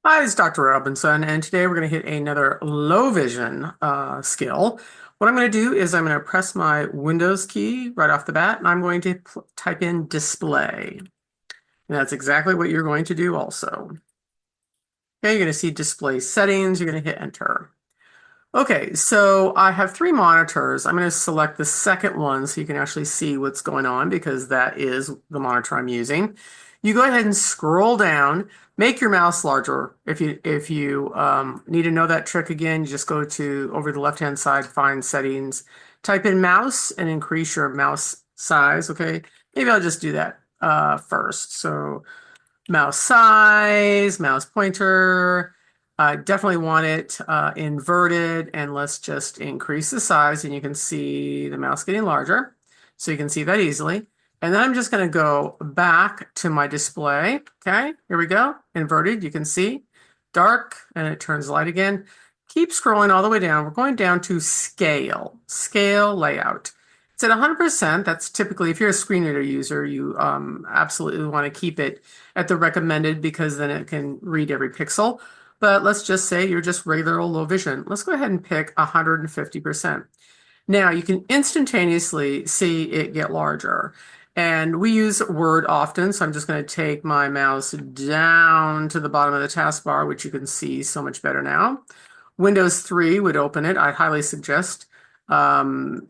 Hi, it's Dr. Robinson, and today we're going to hit another low vision skill. What I'm going to do is I'm going to press my Windows key right off the bat, and I'm going to type in display. And that's exactly what you're going to do also. Okay, you're going to see display settings, you're going to hit enter. Okay, so I have three monitors. I'm going to select the second one so you can actually see what's going on because that is the monitor I'm using. You go ahead and scroll down, make your mouse larger. If you need to know that trick again, you just go to over the left-hand side, find settings, type in mouse and increase your mouse size. Okay, maybe I'll just do that first. So mouse size, mouse pointer. Definitely want it inverted, and let's just increase the size and you can see the mouse getting larger. So you can see that easily. And then I'm just going to go back to my display. Okay, here we go. Inverted, you can see dark and it turns light again. Keep scrolling all the way down. We're going down to scale, scale layout. It's at 100%. That's typically, if you're a screen reader user, you absolutely want to keep it at the recommended because then it can read every pixel. But let's just say you're just regular old low vision. Let's go ahead and pick 150%. Now you can instantaneously see it get larger. And we use Word often, so I'm just going to take my mouse down to the bottom of the taskbar, which you can see so much better now. Windows 3 would open it. I highly suggest, combining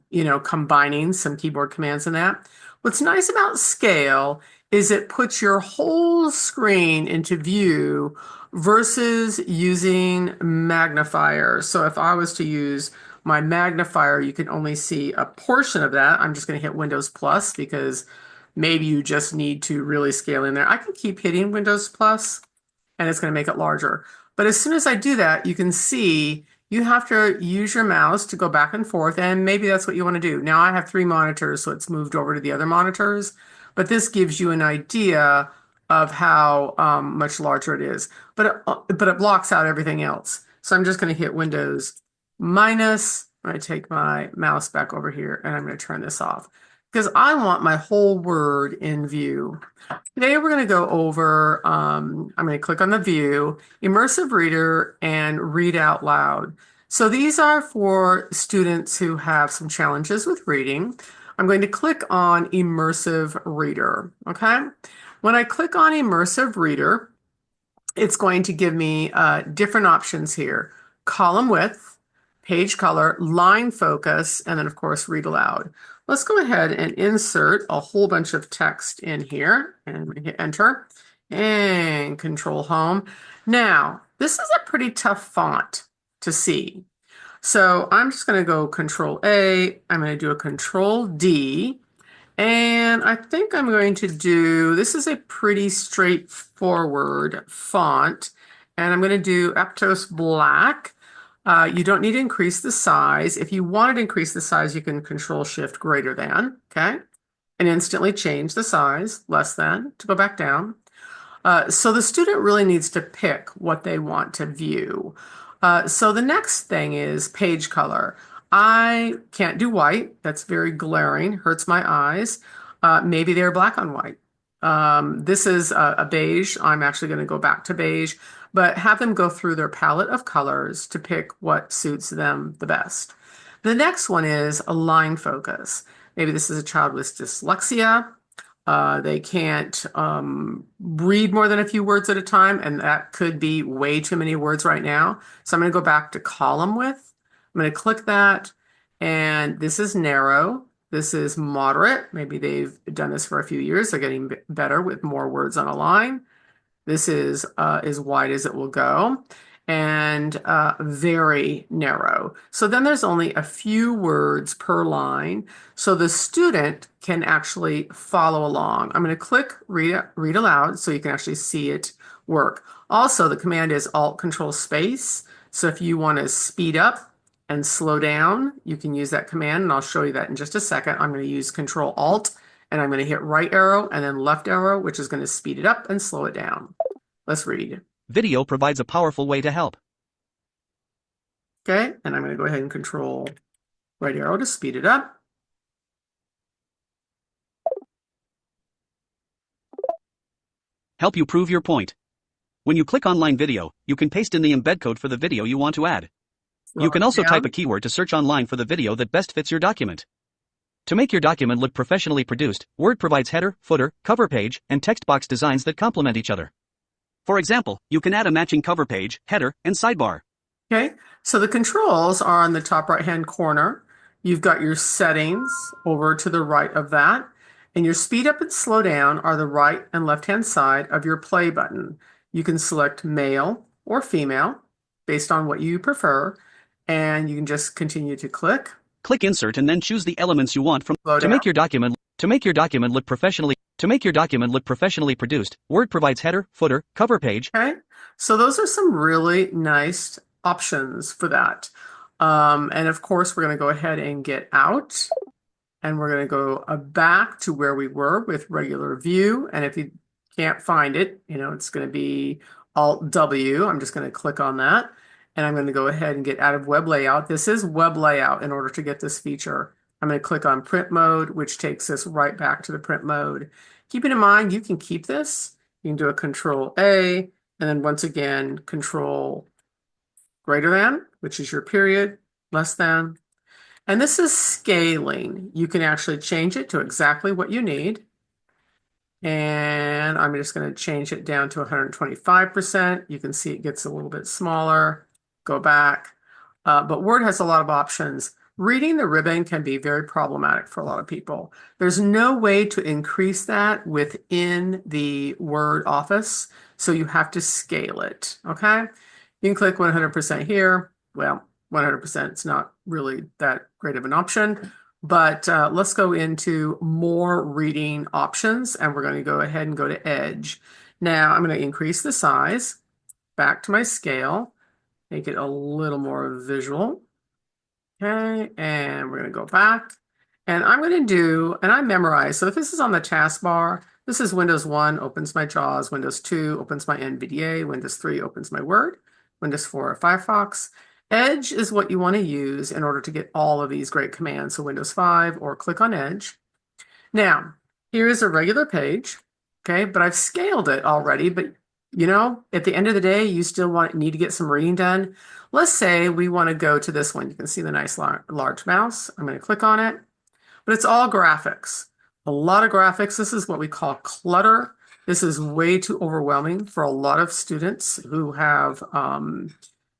some keyboard commands in that. What's nice about scale is it puts your whole screen into view versus using magnifier. So if I was to use my magnifier, you can only see a portion of that. I'm just going to hit Windows Plus because maybe you just need to really scale in there. I can keep hitting Windows Plus and it's going to make it larger. But as soon as I do that, you can see you have to use your mouse to go back and forth, and maybe that's what you want to do. Now I have three monitors, so it's moved over to the other monitors, but this gives you an idea of how much larger it is. But it blocks out everything else. So I'm just going to hit Windows minus. I'm going to take my mouse back over here, and I'm going to turn this off because I want my whole word in view. Today we're going to go over, I'm going to click on the view, Immersive Reader, and Read Out Loud. So these are for students who have some challenges with reading. I'm going to click on Immersive Reader, okay? When I click on Immersive Reader, it's going to give me different options here. Column width, page color, line focus, and then of course read aloud. Let's go ahead and insert a whole bunch of text in here and hit enter and control home. Now, this is a pretty tough font to see. So I'm just going to go control A, I'm going to do a control D, and I think I'm going to do, this is a pretty straightforward font, and I'm going to do Aptos Black. You don't need to increase the size. If you wanted to increase the size, you can control shift greater than, okay? And instantly change the size, less than, to go back down. So the student really needs to pick what they want to view. So the next thing is page color. I can't do white. That's very glaring, hurts my eyes. Maybe they're black on white. This is a beige. I'm actually going to go back to beige, but have them go through their palette of colors to pick what suits them the best. The next one is a line focus. Maybe this is a child with dyslexia. They can't read more than a few words at a time, and that could be way too many words right now. So I'm going to go back to column width. I'm going to click that, and this is narrow. This is moderate. Maybe they've done this for a few years. They're getting better with more words on a line. This is as wide as it will go, and very narrow. So then there's only a few words per line, so the student can actually follow along. I'm going to click read aloud so you can actually see it work. Also, the command is Alt-Control-Space. So if you want to speed up and slow down, you can use that command, and I'll show you that in just a second. I'm going to use Control-Alt, and I'm going to hit right arrow and then left arrow, which is going to speed it up and slow it down. Let's read. Video provides a powerful way to help. Okay, and I'm going to go ahead and control right arrow to speed it up. Help you prove your point. When you click online video, you can paste in the embed code for the video you want to add. You Scroll can also type a down. keyword to search online for the video that best fits your document. To make your document look professionally produced, Word provides header, footer, cover page, and text box designs that complement each other. For example, you can add a matching cover page, header, and sidebar. Okay, so the controls are on the top right-hand corner. You've got your settings over to the right of that, and your speed up and slow down are the right and left-hand side of your play button. You can select male or female based on what you prefer, and you can just continue to click, Click Insert and then choose the elements you want from slow to down. make your document look professionally produced. Word provides header, footer, cover page. Okay, so those are some really nice options for that. And of course, we're going to go ahead and get out, and we're going to go back to where we were with regular view. And if you can't find it, it's going to be Alt W. I'm just going to click on that, and I'm going to go ahead and get out of web layout. This is web layout in order to get this feature. I'm going to click on print mode, which takes us right back to the print mode. Keeping in mind, you can keep this. You can do a Control A, and then once again, Control greater than, which is your period, less than. And this is scaling. You can actually change it to exactly what you need. And I'm just going to change it down to 125%. You can see it gets a little bit smaller. Go back. But Word has a lot of options. Reading the ribbon can be very problematic for a lot of people. There's no way to increase that within the Word Office, so you have to scale it, okay? You can click 100% here. Well, 100% is not really that great of an option, but let's go into more reading options, and we're going to go ahead and go to Edge. Now, I'm going to increase the size back to my scale, make it a little more visual. Okay, and we're going to go back, and I'm going to do, and I memorize. So if this is on the taskbar, this is Windows 1 opens my JAWS, Windows 2 opens my NVDA, Windows 3 opens my Word, Windows 4 Firefox. Edge is what you want to use in order to get all of these great commands. So Windows 5 or click on Edge. Now, here is a regular page, okay, but I've scaled it already, but at the end of the day, you still need to get some reading done. Let's say we want to go to this one. You can see the nice large mouse. I'm going to click on it, but it's all graphics. A lot of graphics. This is what we call clutter. This is way too overwhelming for a lot of students who have,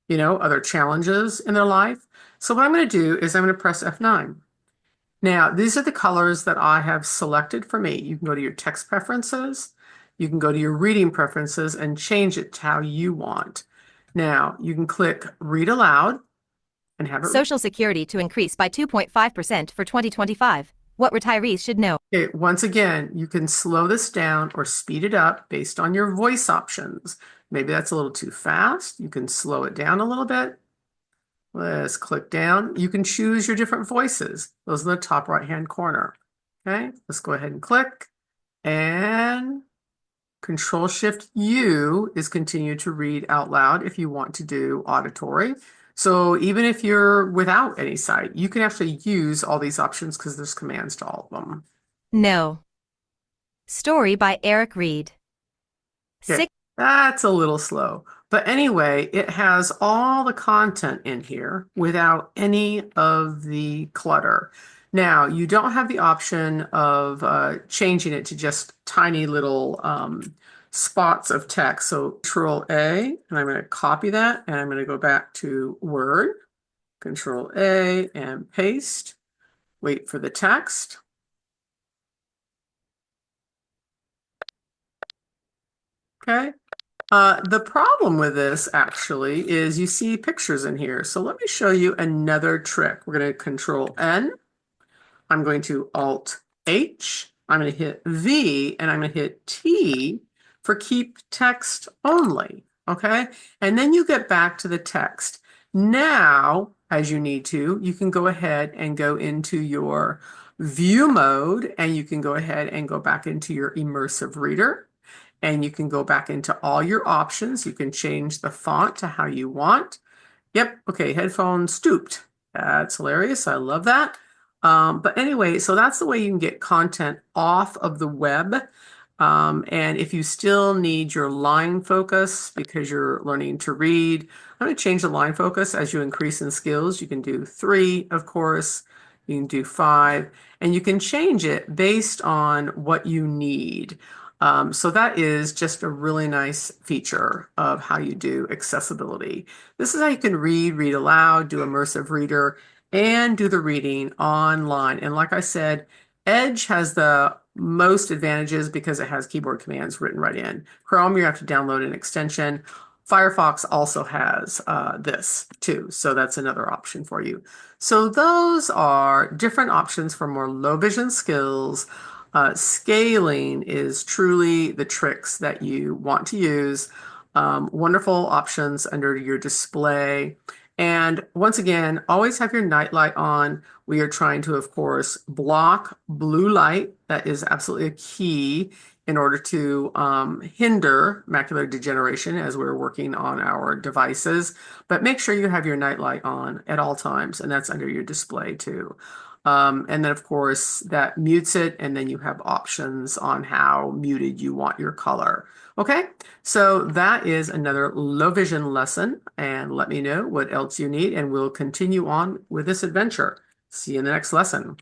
other challenges in their life. So what I'm going to do is I'm going to press F9. Now, these are the colors that I have selected for me. You can go to your text preferences. You can go to your reading preferences and change it to how you want. Now, you can click Read Aloud and have it. Social Security to increase by 2.5% for 2025. What retirees should know. Okay, once again, you can slow this down or speed it up based on your voice options. Maybe that's a little too fast. You can slow it down a little bit. Let's click down. You can choose your different voices. Those are in the top right-hand corner. Okay, let's go ahead and click. And Control-Shift-U is continue to read out loud if you want to do auditory. So even if you're without any sight, you can actually use all these options because there's commands to all of them. No. Story by Eric Reed. Okay, that's a little slow. But anyway, it has all the content in here without any of the clutter. Now, you don't have the option of changing it to just tiny little spots of text. So Control A, and I'm going to copy that, and I'm going to go back to Word. Control A and paste. Wait for the text. Okay. The problem with this actually is you see pictures in here. So let me show you another trick. We're going to Control N. I'm going to Alt H. I'm going to hit V, and I'm going to hit T for keep text only. Okay. And then you get back to the text. Now, as you need to, you can go ahead and go into your view mode, and you can go ahead and go back into your Immersive Reader. And you can go back into all your options. You can change the font to how you want. Yep, okay, headphones stooped. That's hilarious. I love that. But anyway, so that's the way you can get content off of the web And if you still need your line focus because you're learning to read, I'm going to change the line focus as you increase in skills. You can do 3, of course. You can do 5, and you can change it based on what you need. So that is just a really nice feature of how you do accessibility. This is how you can read aloud, do immersive reader, and do the reading online. And like I said, Edge has the most advantages because it has keyboard commands written right in. Chrome, you have to download an extension. Firefox also has this too, so that's another option for you. So those are different options for more low vision skills. Scaling is truly the tricks that you want to use. Wonderful options under your display. And once again, always have your night light on. We are trying to, of course, block blue light. That is absolutely a key in order to hinder macular degeneration as we're working on our devices. But make sure you have your night light on at all times, and that's under your display too. And then, of course, that mutes it, and then you have options on how muted you want your color. Okay, so that is another low vision lesson, and let me know what else you need, and we'll continue on with this adventure. See you in the next lesson.